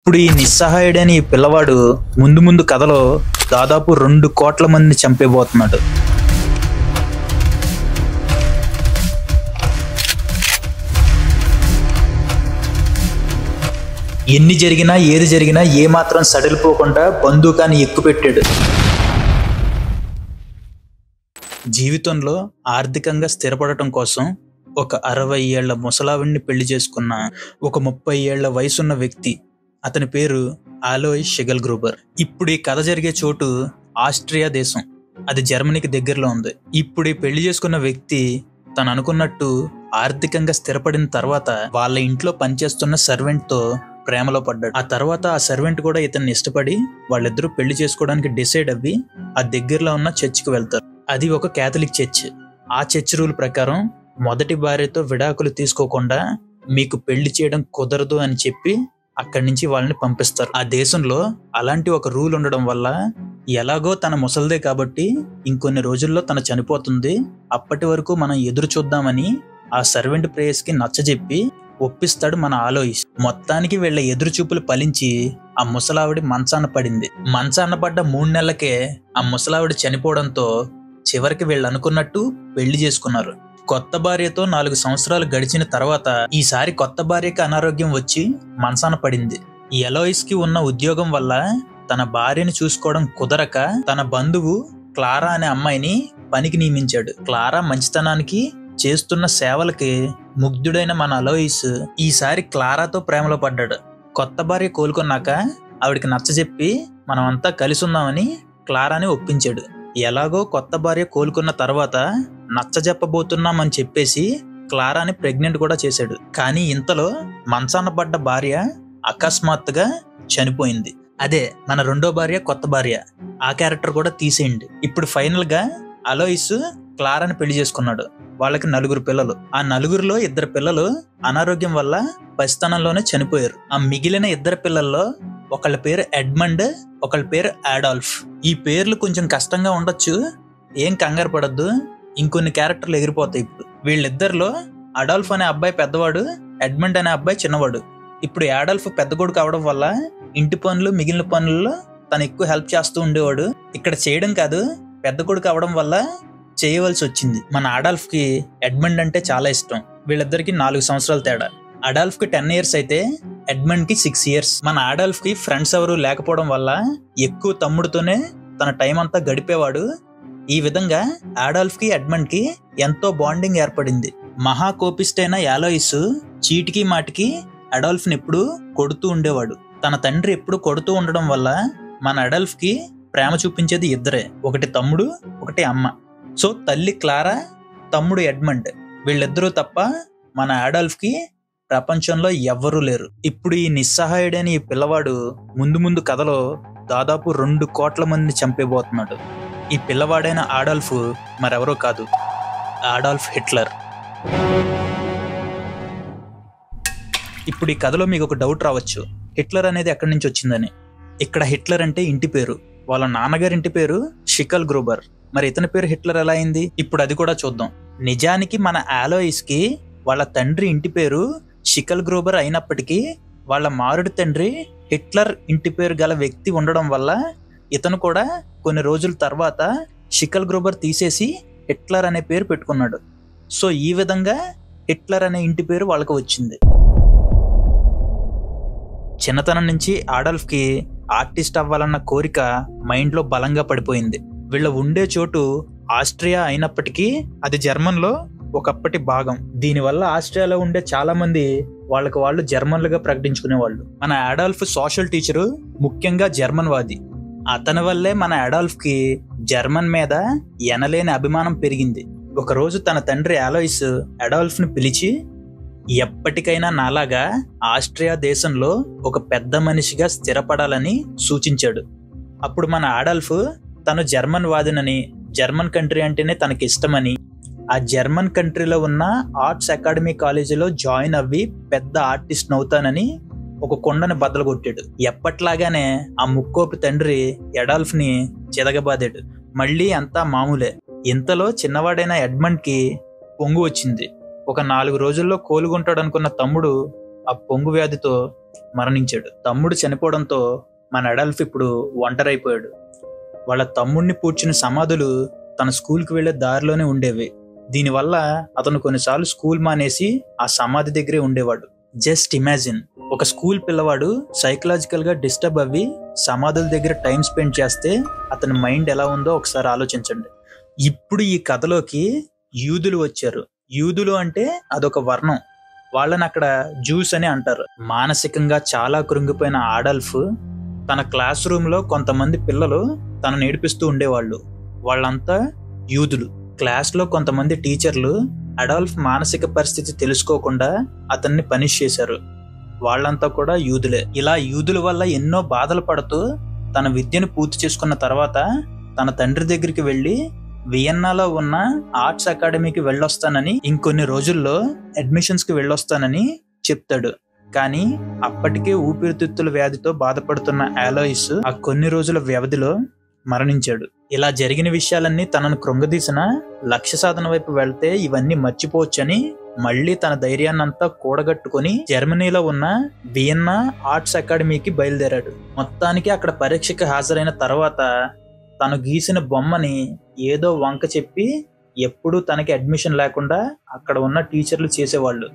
ఇప్పుడు ఈ నిస్సహాయుడైన ఈ పిల్లవాడు ముందు ముందు కథలో దాదాపు 2 కోట్ల మందిని చంపేబోతున్నాడు. ఎన్ని జరిగినా ఏది జరిగినా ఏమాత్రం సడలిపోకుండా బందూకాన్ని ఎక్కుపెట్టాడు. జీవితంలో ఆర్థికంగా స్థిరపడటం కోసం ఒక 60 ఏళ్ల ముసలావిడిని పెళ్లి చేసుకున్న ఒక 30 ఏళ్ల వయసున్న వ్యక్తి. అతని పేరు అలోయ్ షిగల్గ్రూబర్. ఇప్పుడు ఈ కథ జరిగే చోటు ఆస్ట్రియా దేశం, అది జర్మనీకి దగ్గరలో ఉంది. ఇప్పుడు ఈ పెళ్లి చేసుకున్న వ్యక్తి తను అనుకున్నట్టు ఆర్థికంగా స్థిరపడిన తర్వాత వాళ్ళ ఇంట్లో పనిచేస్తున్న సర్వెంట్ తో ప్రేమలో పడ్డాడు. ఆ తర్వాత ఆ సర్వెంట్ కూడా ఇతన్ని ఇష్టపడి వాళ్ళిద్దరూ పెళ్లి చేసుకోవడానికి డిసైడ్ అవ్వి ఆ దగ్గరలో ఉన్న చర్చికి వెళ్తారు. అది ఒక కేథలిక్ చర్చ్. ఆ చర్చ్ రూల్ ప్రకారం మొదటి భార్యతో విడాకులు తీసుకోకుండా మీకు పెళ్లి చేయడం కుదరదు అని చెప్పి అక్కడి నుంచి వాళ్ళని పంపిస్తారు. ఆ దేశంలో అలాంటి ఒక రూల్ ఉండడం వల్ల ఎలాగో తన ముసలిదే కాబట్టి ఇంకొన్ని రోజుల్లో తన చనిపోతుంది, అప్పటి వరకు మనం ఎదురు చూద్దామని ఆ సర్వెంట్ ప్రేయస్ కి నచ్చజెప్పి ఒప్పిస్తాడు మన అలోయిస్. మొత్తానికి వీళ్ళ ఎదురు చూపులు ఫలించి ఆ ముసలావిడి మంచాన పడింది. మంచాన పడ్డ 3 నెలలకే ఆ ముసలావిడి చనిపోవడంతో చివరికి వీళ్ళు అనుకున్నట్టు పెళ్లి చేసుకున్నారు. కొత్త భార్యతో 4 సంవత్సరాలు గడిచిన తర్వాత ఈసారి కొత్త భార్యకి అనారోగ్యం వచ్చి మంచాన పడింది. ఎలోయిస్ కి ఉన్న ఉద్యోగం వల్ల తన భార్యని చూసుకోవడం కుదరక తన బంధువు క్లారా అనే అమ్మాయిని పనికి నియమించాడు. క్లారా మంచితనానికి చేస్తున్న సేవలకి ముగ్ధుడైన మన అలోయిస్ ఈసారి క్లారాతో ప్రేమలో పడ్డాడు. కొత్త భార్య కోలుకున్నాక ఆవిడికి నచ్చజెప్పి మనమంతా కలిసి ఉందామని క్లారాని ఒప్పించాడు. ఎలాగో కొత్త భార్య కోలుకున్న తర్వాత నచ్చజెప్పబోతున్నామని చెప్పేసి క్లారాని ప్రెగ్నెంట్ కూడా చేశాడు. కానీ ఇంతలో మంచాన పడ్డ భార్య అకస్మాత్తుగా చనిపోయింది. అదే మన రెండో భార్య, కొత్త భార్య. ఆ క్యారెక్టర్ కూడా తీసేయండి. ఇప్పుడు ఫైనల్ గా అలోయిస్ క్లారాని పెళ్లి చేసుకున్నాడు. వాళ్ళకి 4 పిల్లలు. ఆ 4గురిలో 2 పిల్లలు అనారోగ్యం వల్ల పసితనంలోనే చనిపోయారు. ఆ మిగిలిన 2 పిల్లల్లో ఒకళ్ళ పేరు ఎడ్మండ్, ఒకళ్ళ పేరు అడాల్ఫ్. ఈ పేర్లు కొంచెం కష్టంగా ఉండొచ్చు, ఏం కంగారు పడద్దు, ఇంకొన్ని క్యారెక్టర్లు ఎగిరిపోతాయి. ఇప్పుడు వీళ్ళిద్దరిలో అడాల్ఫ్ అనే అబ్బాయి పెద్దవాడు, ఎడ్మండ్ అనే అబ్బాయి చిన్నవాడు. ఇప్పుడు అడాల్ఫ్ పెద్ద కొడుకు అవడం వల్ల ఇంటి పనులు మిగిలిన పనుల్లో తను ఎక్కువ హెల్ప్ చేస్తూ ఉండేవాడు. ఇక్కడ చేయడం కాదు, పెద్ద కొడుకు అవడం వల్ల చేయవలసి వచ్చింది. మన అడాల్ఫ్ కి ఎడ్మండ్ అంటే చాలా ఇష్టం. వీళ్ళిద్దరికి 4 సంవత్సరాల తేడా. అడాల్ఫ్ కి 10 ఇయర్స్ అయితే ఎడ్మండ్ కి 6 ఇయర్స్. మన అడాల్ఫ్ కి ఫ్రెండ్స్ ఎవరు లేకపోవడం వల్ల ఎక్కువ తమ్ముడితోనే తన టైం అంతా గడిపేవాడు. ఈ విధంగా అడాల్ఫ్ కి ఎడ్మండ్ కి ఎంతో బాండింగ్ ఏర్పడింది. మహా కోపిస్టైన అలోయిస్ చీటికి మాటికి అడాల్ఫ్ ని ఎప్పుడు కొడుతూ ఉండేవాడు. తన తండ్రి ఎప్పుడు కొడుతూ ఉండడం వల్ల మన అడాల్ఫ్ కి ప్రేమ చూపించేది ఇద్దరే, ఒకటి తమ్ముడు, ఒకటి అమ్మ. సో తల్లి క్లారా, తమ్ముడు ఎడ్మండ్, వీళ్ళిద్దరూ తప్ప మన అడాల్ఫ్ కి ప్రపంచంలో ఎవ్వరూ లేరు. ఇప్పుడు ఈ నిస్సహాయుడైన ఈ పిల్లవాడు ముందు ముందు కథలో దాదాపు 2 కోట్ల మందిని చంపేబోతున్నాడు. ఈ పిల్లవాడైన అడాల్ఫ్ మరెవరో కాదు, అడాల్ఫ్ హిట్లర్. ఇప్పుడు ఈ కథలో మీకు ఒక డౌట్ రావచ్చు, హిట్లర్ అనేది ఎక్కడి నుంచి వచ్చిందని. ఇక్కడ హిట్లర్ అంటే ఇంటి పేరు. వాళ్ళ నాన్నగారి ఇంటి పేరు షిగల్గ్రూబర్. మరి ఇతని పేరు హిట్లర్ ఎలా అయింది? ఇప్పుడు అది కూడా చూద్దాం. నిజానికి మన అలోయిస్ కి వాళ్ళ తండ్రి ఇంటి పేరు షిగల్గ్రూబర్ అయినప్పటికీ వాళ్ళ మారుడి తండ్రి హిట్లర్ ఇంటి పేరు గల వ్యక్తి ఉండడం వల్ల ఇతను కూడా కొన్ని రోజుల తర్వాత షిగల్గ్రూబర్ తీసేసి హిట్లర్ అనే పేరు పెట్టుకున్నాడు. సో ఈ విధంగా హిట్లర్ అనే ఇంటి పేరు వాళ్ళకి వచ్చింది. చిన్నతనం నుంచి అడాల్ఫ్ కి ఆర్టిస్ట్ అవ్వాలన్న కోరిక మైండ్ లో బలంగా పడిపోయింది. వీళ్ళ ఉండే చోటు ఆస్ట్రియా అయినప్పటికీ అది జర్మన్ లో ఒకప్పటి భాగం. దీనివల్ల ఆస్ట్రియాలో ఉండే చాలా మంది వాళ్ళకి వాళ్ళు జర్మన్లుగా ప్రకటించుకునేవాళ్ళు. మన అడాల్ఫ్ సోషల్ టీచరు, ముఖ్యంగా జర్మన్ వాది. అతని వల్లే మన అడాల్ఫ్ కి జర్మన్ మీద ఎనలేని అభిమానం పెరిగింది. ఒకరోజు తన తండ్రి అలోయిస్ అడాల్ఫ్ ని పిలిచి ఎప్పటికైనా నాలాగా ఆస్ట్రియా దేశంలో ఒక పెద్ద మనిషిగా స్థిరపడాలని సూచించాడు. అప్పుడు మన అడాల్ఫ్ తను జర్మన్ వాదినని, జర్మన్ కంట్రీ అంటేనే తనకి ఇష్టమని, ఆ జర్మన్ కంట్రీలో ఉన్న ఆర్ట్స్ అకాడమీ కాలేజీలో జాయిన్ అవ్వి పెద్ద ఆర్టిస్ట్ అవుతానని ఒక కొండని బద్దలు కొట్టాడు. ఎప్పట్లాగానే ఆ ముక్కోపి తండ్రి అడాల్ఫ్ ని చితకబాదాడు. మళ్ళీ అంతా మామూలే. ఇంతలో చిన్నవాడైన ఎడ్మండ్ కి పొంగు వచ్చింది. ఒక 4 రోజుల్లో కోలుకుంటాడు అనుకున్న తమ్ముడు ఆ పొంగు వ్యాధితో మరణించాడు. తమ్ముడు చనిపోవడంతో మన అడాల్ఫ్ ఇప్పుడు ఒంటరైపోయాడు. వాళ్ళ తమ్ముడిని పూడ్చిన సమాధులు తన స్కూల్కి వెళ్లే దారిలోనే ఉండేవి. దీనివల్ల అతను కొన్నిసార్లు స్కూల్ మానేసి ఆ సమాధి దగ్గరే ఉండేవాడు. జస్ట్ ఇమాజిన్, ఒక స్కూల్ పిల్లవాడు సైకలాజికల్ గా డిస్టర్బ్ అవ్వి సమాధుల దగ్గర టైం స్పెండ్ చేస్తే అతని మైండ్ ఎలా ఉందో ఒకసారి ఆలోచించండి. ఇప్పుడు ఈ కథలోకి యూదులు వచ్చారు. యూదులు అంటే అదొక వర్ణం. వాళ్ళని అక్కడ జూస్ అని అంటారు. మానసికంగా చాలా కృంగిపోయిన అడాల్ఫ్ తన క్లాస్ రూమ్ లో కొంతమంది పిల్లలు తనను ఏడిపిస్తూ ఉండేవాళ్ళు. వాళ్ళంతా యూదులు. క్లాస్ లో కొంతమంది టీచర్లు అడాల్ఫ్ మానసిక పరిస్థితి తెలుసుకోకుండా అతన్ని పనిష్ చేశారు. వాళ్ళంతా కూడా యూదులే. ఇలా యూదుల వల్ల ఎన్నో బాధలు పడుతూ తన విద్యను పూర్తి చేసుకున్న తర్వాత తన తండ్రి దగ్గరికి వెళ్లి వియన్నాలో ఉన్న ఆర్ట్స్ అకాడమీకి వెళ్ళొస్తానని, ఇంకొన్ని రోజుల్లో అడ్మిషన్స్ కి వెళ్ళొస్తానని చెప్తాడు. కానీ అప్పటికే ఊపిరితిత్తుల వ్యాధితో బాధపడుతున్న అలోయిస్ ఆ కొన్ని రోజుల వ్యవధిలో మరణించాడు. ఇలా జరిగిన విషయాలన్నీ తనను కృంగదీసిన లక్ష్య సాధన వైపు వెళ్తే ఇవన్నీ మర్చిపోవచ్చని మళ్లీ తన ధైర్యాన్నంతా కూడగట్టుకుని జర్మనీలో ఉన్న వియన్నా ఆర్ట్స్ అకాడమీకి బయలుదేరాడు. మొత్తానికి అక్కడ పరీక్షకి హాజరైన తర్వాత తను గీసిన బొమ్మని ఏదో వంక చెప్పి ఎప్పుడూ తనకి అడ్మిషన్ లేకుండా అక్కడ ఉన్న టీచర్లు చేసేవాళ్ళు.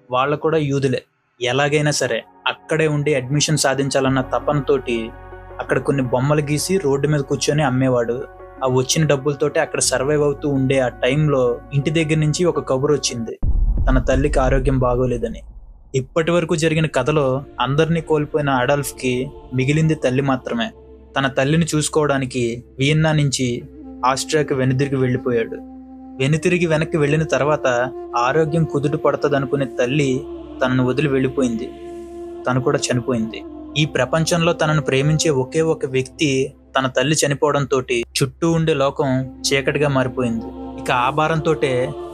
వాళ్ళు కూడా యూదులే. ఎలాగైనా సరే అక్కడే ఉండి అడ్మిషన్ సాధించాలన్న తపనతోటి అక్కడ కొన్ని బొమ్మలు గీసి రోడ్డు మీద కూర్చొని అమ్మేవాడు. ఆ వచ్చిన డబ్బులతోటి అక్కడ సర్వైవ్ అవుతూ ఉండే ఆ టైంలో ఇంటి దగ్గర నుంచి ఒక కబురు వచ్చింది, తన తల్లికి ఆరోగ్యం బాగోలేదని. ఇప్పటి వరకు జరిగిన కథలో అందరినీ కోల్పోయిన అడాల్ఫ్ కి మిగిలింది తల్లి మాత్రమే. తన తల్లిని చూసుకోవడానికి వియన్నా నుంచి ఆస్ట్రియాకి వెనుదిరిగి వెళ్ళిపోయాడు. వెనుతిరిగి వెళ్ళిన తర్వాత ఆరోగ్యం కుదుట పడుతుందనుకునే తల్లి తనను వదిలి వెళ్ళిపోయింది. తను కూడా చనిపోయింది. ఈ ప్రపంచంలో తనను ప్రేమించే ఒకే ఒక వ్యక్తి తన తల్లి చనిపోవడంతో చుట్టూ ఉండే లోకం చీకటిగా మారిపోయింది. ఇక ఆ భారంతోటే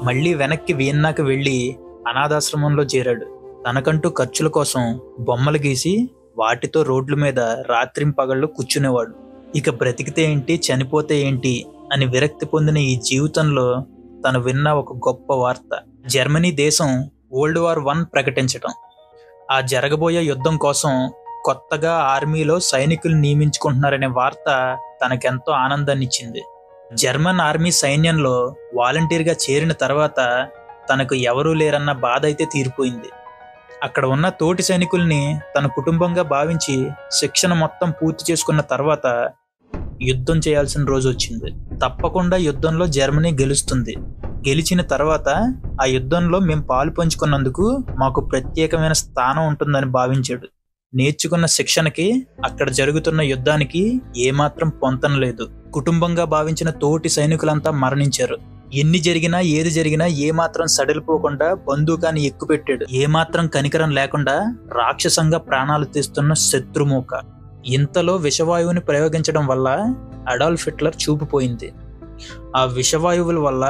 మళ్లీ వెనక్కి వియన్నాకి వెళ్లి అనాథాశ్రమంలో చేరాడు. తనకంటూ ఖర్చుల కోసం బొమ్మలు గీసి వాటితో రోడ్ల మీద రాత్రింపగళ్ళు కూర్చునేవాడు. ఇక బ్రతికితే ఏంటి, చనిపోతే ఏంటి అని విరక్తి పొందిన ఈ జీవితంలో తను విన్న ఒక గొప్ప వార్త, జర్మనీ దేశం వరల్డ్ వార్ 1 ప్రకటించటం. ఆ జరగబోయే యుద్ధం కోసం కొత్తగా ఆర్మీలో సైనికులు నియమించుకుంటున్నారనే వార్త తనకెంతో ఆనందాన్ని ఇచ్చింది. జర్మన్ ఆర్మీ సైన్యంలో వాలంటీర్గా చేరిన తర్వాత తనకు ఎవరూ లేరన్న బాధ అయితే తీరిపోయింది. అక్కడ ఉన్న తోటి సైనికుల్ని తన కుటుంబంగా భావించి శిక్షణ మొత్తం పూర్తి చేసుకున్న తర్వాత యుద్ధం చేయాల్సిన రోజు వచ్చింది. తప్పకుండా యుద్ధంలో జర్మనీ గెలుస్తుంది. గెలిచిన తర్వాత ఆ యుద్ధంలో మేము పాలు పంచుకున్నందుకు మాకు ప్రత్యేకమైన స్థానం ఉంటుందని భావించాడు. నేర్చుకున్న శిక్షణకి అక్కడ జరుగుతున్న యుద్ధానికి ఏమాత్రం పొంతన లేదు. కుటుంబంగా భావించిన తోటి సైనికులంతా మరణించారు. ఎన్ని జరిగినా ఏది జరిగినా ఏమాత్రం సడలిపోకుండా బందూకాన్ని ఎక్కుపెట్టాడు. ఏమాత్రం కనికరం లేకుండా రాక్షసంగా ప్రాణాలు తీస్తున్న శత్రుమూక. ఇంతలో విషవాయువుని ప్రయోగించడం వల్ల అడాల్ఫ్ హిట్లర్ చూపుపోయింది. ఆ విషవాయువుల వల్ల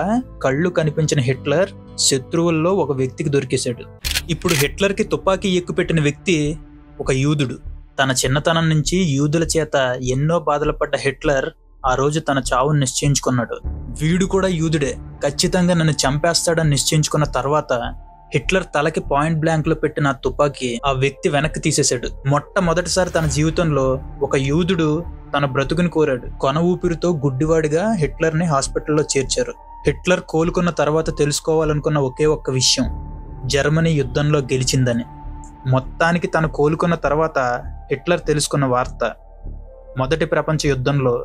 కళ్ళు కనిపించిన హిట్లర్ శత్రువుల్లో ఒక వ్యక్తికి దొరికేశాడు. ఇప్పుడు హిట్లర్కి తుపాకీ ఎక్కుపెట్టిన వ్యక్తి ఒక యూదుడు. తన చిన్నతనం నుంచి యూదుల చేత ఎన్నో బాధలు పడ్డ హిట్లర్ ఆ రోజు తన చావును నిశ్చయించుకున్నాడు. వీడు కూడా యూదుడే, ఖచ్చితంగా నన్ను చంపేస్తాడని నిశ్చయించుకున్న తర్వాత హిట్లర్ తలకి పాయింట్ బ్లాంక్ లో పెట్టిన తుపాకీ ఆ వ్యక్తి వెనక్కి తీసేశాడు. మొట్టమొదటిసారి తన జీవితంలో ఒక యూదుడు తన బ్రతుకుని కోరాడు. కొన ఊపిరితో గుడ్డివాడిగా హిట్లర్ ని హాస్పిటల్లో చేర్చారు. హిట్లర్ కోలుకున్న తర్వాత తెలుసుకోవాలనుకున్న ఒకే ఒక్క విషయం, జర్మనీ యుద్ధంలో గెలిచిందని. మొత్తానికి తను కోలుకున్న తర్వాత హిట్లర్ తెలుసుకున్న వార్త, మొదటి ప్రపంచ యుద్ధంలో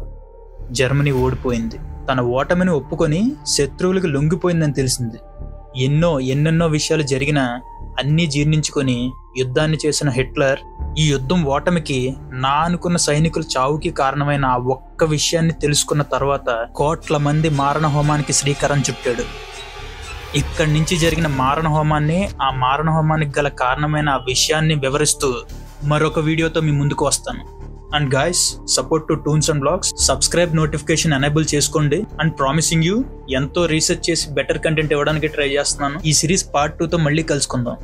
జర్మనీ ఓడిపోయింది. తన ఓటమిని ఒప్పుకొని శత్రువులకు లొంగిపోయిందని తెలిసింది. ఎన్నెన్నో విషయాలు జరిగినా అన్నీ జీర్ణించుకొని యుద్ధాన్ని చేసిన హిట్లర్ ఈ యుద్ధం ఓటమికి నా అనుకున్న సైనికుల చావుకి కారణమైన ఆ ఒక్క విషయాన్ని తెలుసుకున్న తర్వాత కోట్ల మంది మారణ హోమానికి శ్రీకారం చుట్టాడు. ఇక్కడి నుంచి జరిగిన మారణ హోమాన్ని, ఆ మారణ హోమానికి గల కారణమైన ఆ విషయాన్ని వివరిస్తూ మరొక వీడియోతో మీ ముందుకు వస్తాను. And guys, support to toons and blogs, subscribe, notification enable చేసుకోండి. అండ్ ప్రామిసింగ్ యూ, ఎంతో రీసెర్చ్ చేసి బెటర్ కంటెంట్ ఇవ్వడానికి ట్రై చేస్తున్నాను. ఈ సిరీస్ పార్ట్ 2తో మళ్ళీ కలుసుకుందాం.